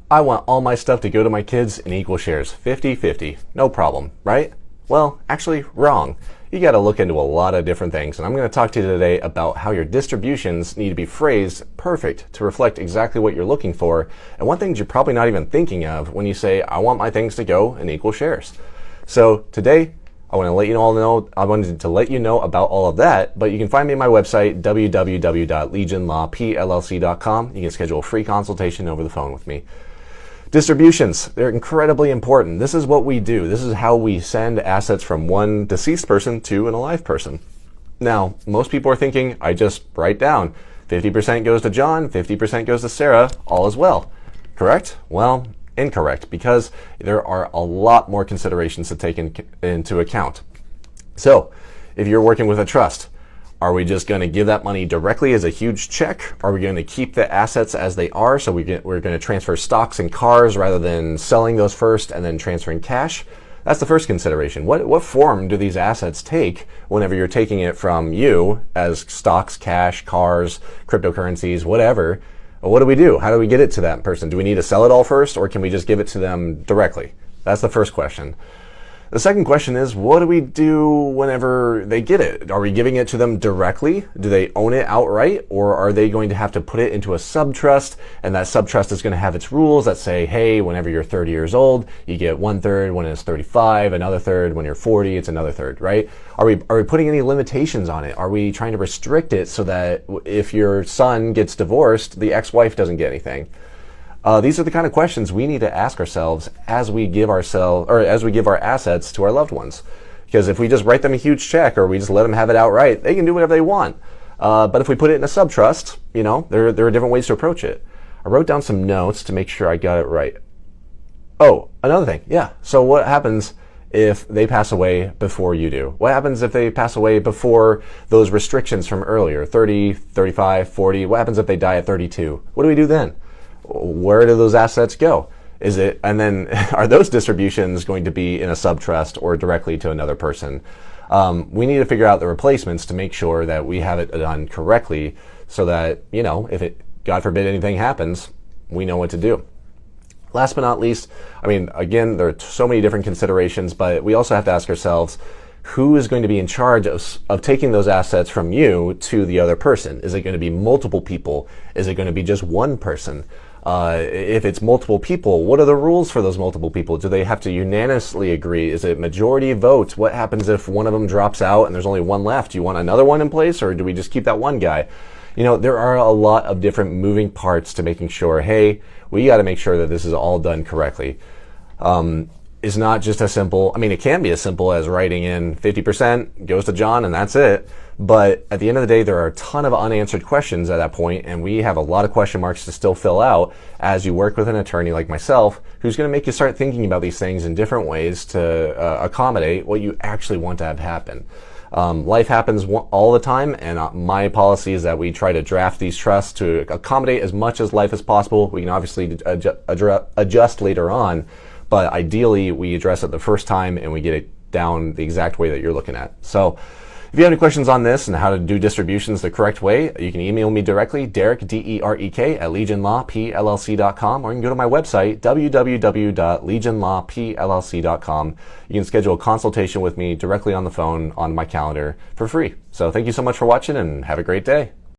I want all my stuff to go to my kids in equal shares, 50-50, no problem, right? Well, actually, wrong. You got to look into a lot of different things, and I'm going to talk to you today about how your distributions need to be phrased perfect to reflect exactly what you're looking for, and one thing you're probably not even thinking of when you say, I want my things to go in equal shares. So today, I wanted to let you know about all of that, but you can find me at my website, www.legionlawplc.com. You can schedule a free consultation over the phone with me. Distributions, they're incredibly important. This is what we do. This is how we send assets from one deceased person to an alive person. Now, most people are thinking, I just write down 50% goes to John, 50% goes to Sarah, all is well. Correct? Well, incorrect, because there are a lot more considerations to take into account. So, if you're working with a trust, are we just going to give that money directly as a huge check? Are we going to keep the assets as they are? So we're going to transfer stocks and cars rather than selling those first and then transferring cash? That's the first consideration. What form do these assets take whenever you're taking it from you as stocks, cash, cars, cryptocurrencies, whatever? What do we do? How do we get it to that person? Do we need to sell it all first, or can we just give it to them directly? That's the first question. The second question is, what do we do whenever they get it? Are we giving it to them directly? Do they own it outright? Or are they going to have to put it into a sub-trust, and that sub-trust is going to have its rules that say, hey, whenever you're 30 years old, you get 1/3 when it's 35, another third when you're 40, it's another third, right? Are we putting any limitations on it? Are we trying to restrict it so that if your son gets divorced, the ex-wife doesn't get anything? These are the kind of questions we need to ask ourselves as we give our assets to our loved ones. Because if we just write them a huge check or we just let them have it outright, they can do whatever they want. But if we put it in a sub-trust, there are different ways to approach it. I wrote down some notes to make sure I got it right. Oh, another thing. Yeah. So what happens if they pass away before you do? What happens if they pass away before those restrictions from earlier, 30, 35, 40? What happens if they die at 32? What do we do then? Where do those assets go? And then are those distributions going to be in a sub-trust or directly to another person? We need to figure out the replacements to make sure that we have it done correctly so that, if God forbid anything happens, we know what to do. Last but not least, again, there are so many different considerations, but we also have to ask ourselves, who is going to be in charge of taking those assets from you to the other person? Is it going to be multiple people? Is it going to be just one person? If it's multiple people, what are the rules for those multiple people? Do they have to unanimously agree? Is it majority votes? What happens if one of them drops out and there's only one left? Do you want another one in place, or do we just keep that one guy? There are a lot of different moving parts to making sure, hey, we got to make sure that this is all done correctly. It's not just as simple. It can be as simple as writing in 50% goes to John and that's it. But at the end of the day, there are a ton of unanswered questions at that point, and we have a lot of question marks to still fill out as you work with an attorney like myself, who's going to make you start thinking about these things in different ways to accommodate what you actually want to have happen. Life happens all the time, and my policy is that we try to draft these trusts to accommodate as much as life as possible. We can obviously adjust later on, but ideally we address it the first time and we get it down the exact way that you're looking at. So if you have any questions on this and how to do distributions the correct way, you can email me directly, Derek, D-E-R-E-K, at legionlawplc.com, or you can go to my website, www.legionlawplc.com. You can schedule a consultation with me directly on the phone on my calendar for free. So thank you so much for watching, and have a great day.